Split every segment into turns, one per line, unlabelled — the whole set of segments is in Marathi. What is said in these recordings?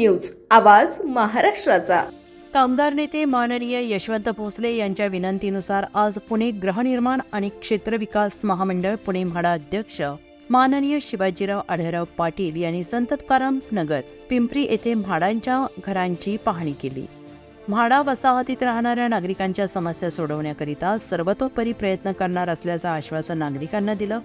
न्यूज, आवाज महाराष्ट्राचा।
कामगार नेते माननीय यशवंत भोसले यांच्या विनंतीनुसार आज पुणे गृहनिर्माण आणि क्षेत्र विकास महामंडळ पुणे म्हाडा अध्यक्ष माननीय शिवाजीराव आढळराव पाटील यांनी संत तुकाराम नगर पिंपरी येथे म्हाडांच्या घरांची पाहणी केली। म्हाडा वसाहतीत राहणाऱ्या नागरिकांच्या समस्या सोडवण्याकरिता सर्वतोपरी प्रयत्न करणार असल्याचं आश्वासन नागरिकांना दिलं।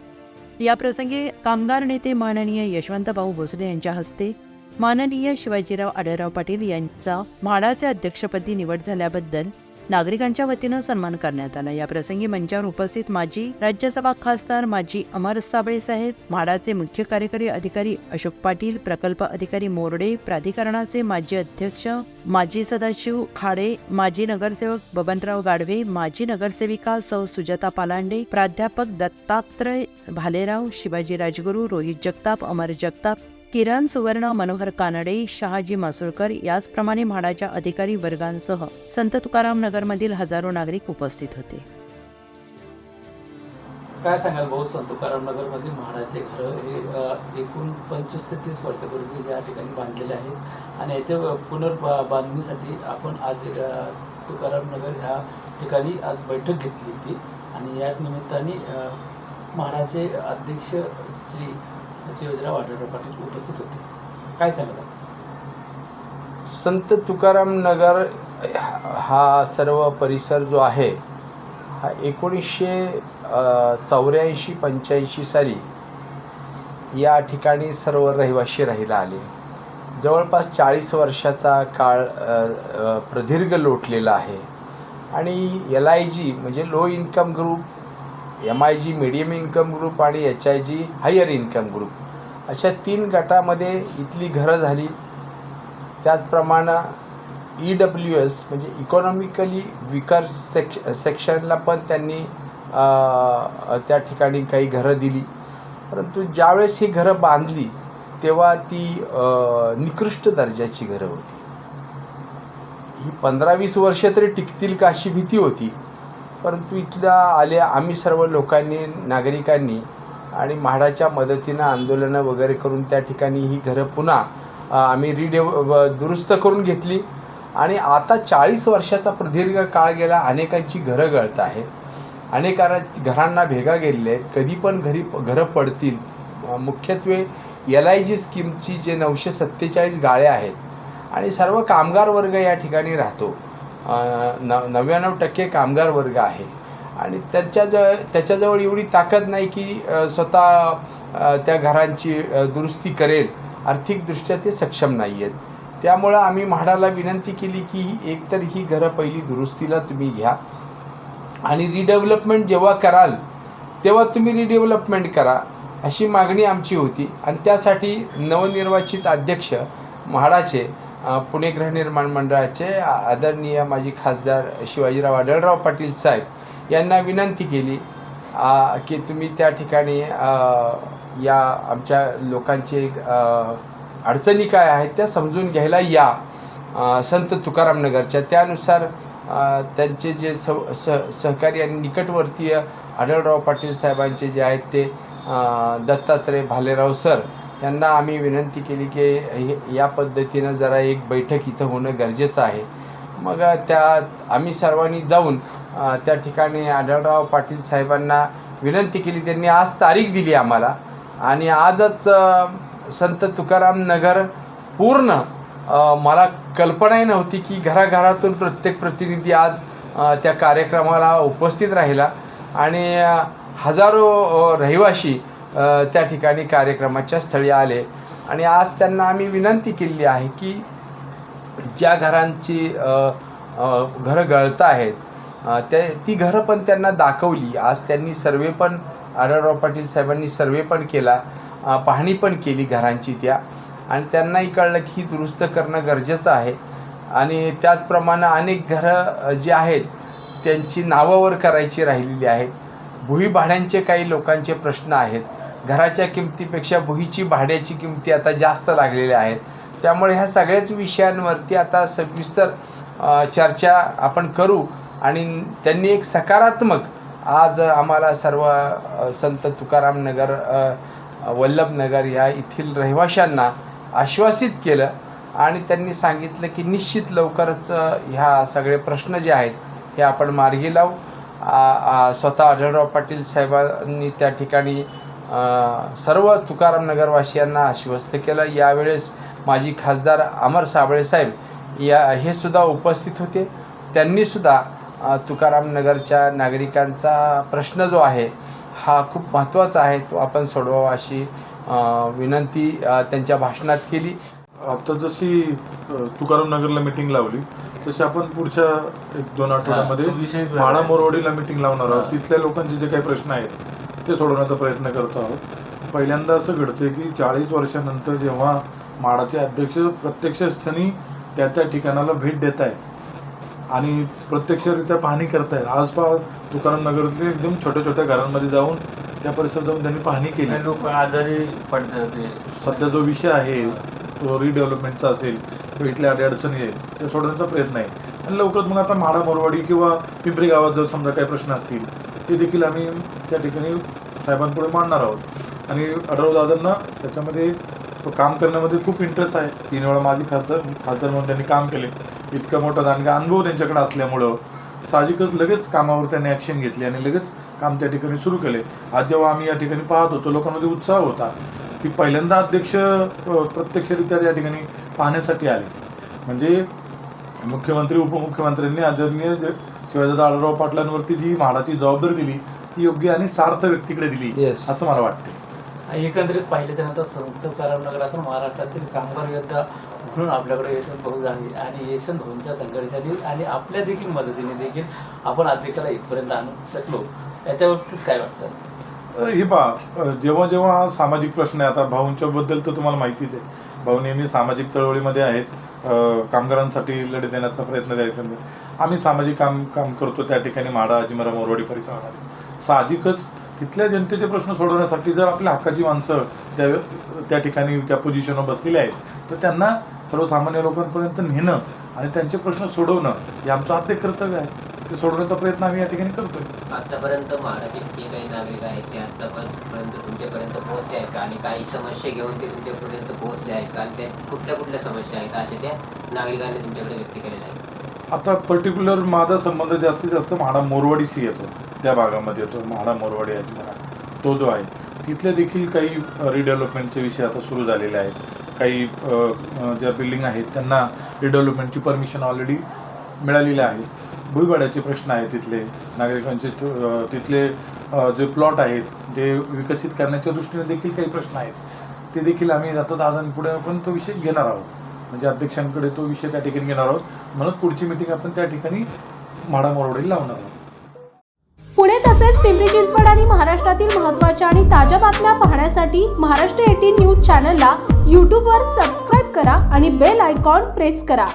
याप्रसंगी कामगार नेते माननीय यशवंतभाऊ भोसले यांच्या हस्ते माननीय शिवाजीराव आढळराव पाटील यांचा म्हाडाचे अध्यक्षपदी निवड झाल्याबद्दल नागरिकांच्या वतीनं सन्मान करण्यात आला। या प्रसंगी मंचावर उपस्थित माजी राज्यसभा खासदार माजी अमर साबळे साहेब, म्हाडाचे मुख्य कार्यकारी अधिकारी अशोक पाटील, प्रकल्प अधिकारी मोर्डे, प्राधिकरणाचे माजी अध्यक्ष माजी सदाशिव खाडे, माजी नगरसेवक बबनराव गाडवे, माजी नगरसेविका सौ सुजाता पालांडे, प्राध्यापक दत्तात्रय भालेराव, शिवाजी राजगुरू, रोहित जगताप, अमर जगताप, किरण सुवर्ण, मनोहर कानडे, शहाजी मासुळकर याचप्रमाणे म्हाडाच्या अधिकारी वर्गांसह संत तुकाराम नगरमधील हजारो नागरिक उपस्थित होते।
काय सांगाल भाऊ, संत तुकाराम नगरमध्ये म्हाडाचे घर हे एकूण 25 ते 30 वर्षापूर्वी या ठिकाणी बांधलेले आहेत आणि याच्या पुनर्बांधणीसाठी आपण आज तुकाराम नगर ह्या ठिकाणी आज बैठक घेतली होती आणि या निमित्ताने म्हाडाचे अध्यक्ष श्री शिवाजीराव आढळराव पाटील उपस्थित होते। काय सांगता?
संत तुकाराम नगर हा सर्व परिसर जो आहे हा 1984-85 साली या ठिकाणी सर्व रहिवासी राहिला आले। जवळपास 40 वर्षाचा काळ प्रदीर्घ लोटलेला आहे आणि LIG म्हणजे low income group, MIG medium income group आणि HIG हायर इन्कम ग्रुप अशा 3 गटामध्ये इथली घरं झाली। त्याचप्रमाणे EWS म्हणजे इकॉनॉमिकली विकर सेक्शनला पण त्यांनी त्या ठिकाणी काही घरं दिली, परंतु ज्यावेळेस ही घरं बांधली तेव्हा ती निकृष्ट दर्जाची घरं होती। ही 15-20 वर्ष तरी टिकतील का अशी भीती होती, परंतु इथल्या आल्या आम्ही सर्व लोकांनी, नागरिकांनी आणि म्हाडाच्या मदतीनं आंदोलनं वगैरे करून त्या ठिकाणी ही घरं पुन्हा आम्ही दुरुस्त करून घेतली आणि आता 40 वर्षाचा प्रदीर्घ काळ गेला, अनेकांची घरं गळत आहेत, घरांना भेगा गेलेल्या आहेत, कधी पण घरं पडतील। मुख्यत्वे LIG स्कीमची जे 947 गाळ्या आहेत आणि सर्व कामगार वर्ग या ठिकाणी राहतो। 99% कामगार वर्ग आहे आणि त्याच्याजवळ एवढी ताकद नाही की स्वतः त्या घरांची दुरुस्ती करेल, आर्थिकदृष्ट्या ते सक्षम नाही आहेत। त्यामुळं आम्ही म्हाडाला विनंती केली की एकतर ही घरं पहिली दुरुस्तीला तुम्ही घ्या आणि रिडेव्हलपमेंट जेव्हा कराल तेव्हा तुम्ही रिडेव्हलपमेंट करा अशी मागणी आमची होती आणि त्यासाठी नवनिर्वाचित अध्यक्ष म्हाडाचे पुणे गृहनिर्माण मंडळाचे आदरणीय माजी खासदार शिवाजीराव आढळराव पाटील साहेब यांना विनंती केली की तुम्ही त्या ठिकाणी या आमच्या लोकांचे अडचणी काय आहेत त्या समजून घ्यायला या संत तुकाराम नगरच्या। त्यानुसार त्यांचे जे सहकारी आणि निकटवर्तीय आढळराव पाटील साहेबांचे जे आहेत ते दत्तात्रय भालेराव सर यांना आम्ही विनंती केली की या पद्धतीनं जरा एक बैठक इथं होणं गरजेचं आहे। मग आम्ही सर्वांनी जाऊन त्या ठिकाणी आढळराव पाटील साहेबांना विनंती केली। त्यांनी आज तारीख दिली आम्हाला आणि आजच संत तुकाराम नगर पूर्ण मला कल्पनाही नव्हती की घराघरातून प्रत्येक प्रतिनिधी आज त्या कार्यक्रमाला उपस्थित राहिला आणि हजारो रहिवासी त्या ठिकाणी कार्यक्रमाच्या स्थळी आले आणि आज त्यांना आम्ही विनंती केली आहे की ज्या घरांची घरं गळत आहेत ती घरं पण त्यांना दाखवली। आज त्यांनी सर्वे पण आढळराव पाटील साहेबांनी सर्वे पण केला, पाहणी पण केली घरांची त्या आणि त्यांनाही कळलं की ही दुरुस्त करणं गरजेचं आहे आणि त्याचप्रमाणे अनेक घरं जी आहेत त्यांची नावावर करायची राहिलेली आहेत। भुई भाड्यांचे काही लोकांचे प्रश्न आहेत, घराच्या किमतीपेक्षा भुईची भाड्याची किमती आता जास्त लागलेल्या आहेत। त्यामुळे ह्या सगळ्याच विषयांवरती आता सविस्तर चर्चा आपण करू आणि त्यांनी एक सकारात्मक आज आम्हाला सर्व संत तुकाराम नगर वल्लभनगर या येथील रहिवाशांना आश्वासित केलं आणि त्यांनी सांगितलं की निश्चित लवकरच ह्या सगळे प्रश्न जे आहेत हे आपण मार्गी लावू. स्वतः आढळराव पाटील साहेबांनी त्या ठिकाणी सर्व तुकाराम नगरवासियांना आश्वस्त केलं. यावेळेस माजी खासदार अमर साबळे साहेब हे सुद्धा उपस्थित होते. त्यांनीसुद्धा तुकाराम नगरच्या नागरिकांचा प्रश्न जो आहे हा खूप महत्त्वाचा आहे, तो आपण सोडवावा अशी विनंती त्यांच्या भाषणात केली.
आता जशी तुकाराम नगरला मीटिंग लावली तशी आपण पुढच्या 1-2 आठवड्यामध्ये म्हाडा मोरवाडीला मीटिंग लावणार आहोत. तिथल्या लोकांचे जे काही प्रश्न आहेत ते सोडवण्याचा प्रयत्न करतो आहोत. पहिल्यांदा असं घडतं की 40 वर्षानंतर जेव्हा म्हाडाचे अध्यक्ष प्रत्यक्ष स्थानी त्या ठिकाणाला भेट देत आहेत आणि प्रत्यक्षरित्या पाहणी करतायत. आज पहा तुकाराम नगरातले एकदम छोट्या छोट्या घरांमध्ये जाऊन त्या परिसरात जाऊन त्यांनी पाहणी केली.
लोक आजारी पडतात.
सध्या जो विषय आहे तो रिडेव्हलपमेंटचा असेल किंवा इथल्या अडचणी आहेत ते सोडवण्याचा प्रयत्न आहे. आणि लवकरच मग आता म्हाडा मोरवाडी किंवा पिंपरी गावात जर समजा काही प्रश्न असतील ते देखील आम्ही त्या ठिकाणी साहेबांपुढे मांडणार आहोत. आणि आढळराव दादांना त्याच्यामध्ये काम करण्यामध्ये खूप इंटरेस्ट आहे. 3 वेळा माझी खासदार म्हणून त्यांनी काम केले. इतका मोठा दांडगा अनुभव त्यांच्याकडे असल्यामुळं साहजिकच लगेच कामावर त्यांनी ॲक्शन घेतली आणि लगेच काम त्या ठिकाणी सुरू केले. आज जेव्हा आम्ही या ठिकाणी पाहत होतो लोकांमध्ये उत्साह होता की पहिल्यांदा अध्यक्ष प्रत्यक्षरित्या या ठिकाणी पाहण्यासाठी आले. म्हणजे मुख्यमंत्री उपमुख्यमंत्र्यांनी आदरणीय शिवाजीदादा आढळराव पाटलांवरती जी म्हाडाची जबाबदारी दिली ती योग्य आणि सार्थ व्यक्तीकडे दिली असं मला वाटते.
एकंदरीत पाहिलं त्यानंतर तुकाराम नगर असं महाराष्ट्रातील कामगार योद्धा म्हणून आपल्याकडे यशवंत भाऊ आहे आणि यशवंत भाऊंच्या संघटनेसाठी आणि आपल्या देखील मदतीने देखील आपण अध्यक्षाला इथपर्यंत आणू शकलो. याच्यावरती काय वाटतं?
हे पहा, जेव्हा जेव्हा हा सामाजिक प्रश्न आहे, आता भाऊंच्याबद्दल तर तुम्हाला माहितीच आहे, भाऊ नेहमी सामाजिक चळवळीमध्ये आहेत. कामगारांसाठी लढे देण्याचा प्रयत्न त्या ठिकाणी आम्ही सामाजिक काम करतो त्या ठिकाणी म्हाडा अजिमरा मोरवाडी परिसरामध्ये. साहजिकच तिथल्या जनतेचे प्रश्न सोडवण्यासाठी जर आपल्या हक्काची माणसं त्या ठिकाणी त्या पोझिशनवर बसलेली आहेत तर त्यांना सर्वसामान्य लोकांपर्यंत नेणं आणि त्यांचे प्रश्न सोडवणं हे आमचं आद्य कर्तव्य आहे. ते सोडवण्याचा प्रयत्न आम्ही या ठिकाणी करतोय.
आतापर्यंत महाराष्ट्राचे जे काही नागरिक आहेत ते आतापर्यंत तुमच्यापर्यंत पोहोचले आहेत का आणि काही समस्या घेऊन ते तुमच्यापर्यंत पोहोचले आहेत का आणि त्या कुठल्या समस्या आहेत अशा त्या नागरिकांनी तुमच्याकडे व्यक्त केलेल्या आहेत?
आता पर्टिक्युलर माझा संबंध जास्तीत जास्त म्हाडा मोरवाडीशी येतो, त्या भागामध्ये येतो. म्हाडा मोरवाडी अजिमरा तो जो आहे तिथले देखील काही रिडेव्हलपमेंटचे विषय आता सुरू झालेले आहेत. काही ज्या बिल्डिंग आहेत त्यांना रिडेव्हलपमेंटची परमिशन ऑलरेडी मिळालेली आहे. भुईवाड्याचे प्रश्न आहेत तिथले नागरिकांचे. तिथले जे प्लॉट आहेत ते विकसित करण्याच्या दृष्टीने देखील काही प्रश्न आहेत. ते देखील आम्ही आता दादांपुढे आपण तो विषय घेणार आहोत. म्हणजे अध्यक्षांकडे तो विषय त्या ठिकाणी घेणार आहोत. म्हणून पुढची मीटिंग आपण त्या ठिकाणी म्हाडा मोरवाडीला लावणार आहोत.
पुणे तसेच पिंपरी चिंचवड आणि महाराष्ट्रातील महत्त्वाच्या आणि ताज्या बातम्या पाहण्यासाठी महाराष्ट्र 18 न्यूज चॅनलला यूट्यूबवर सबस्क्राईब करा आणि बेल आयकॉन प्रेस करा.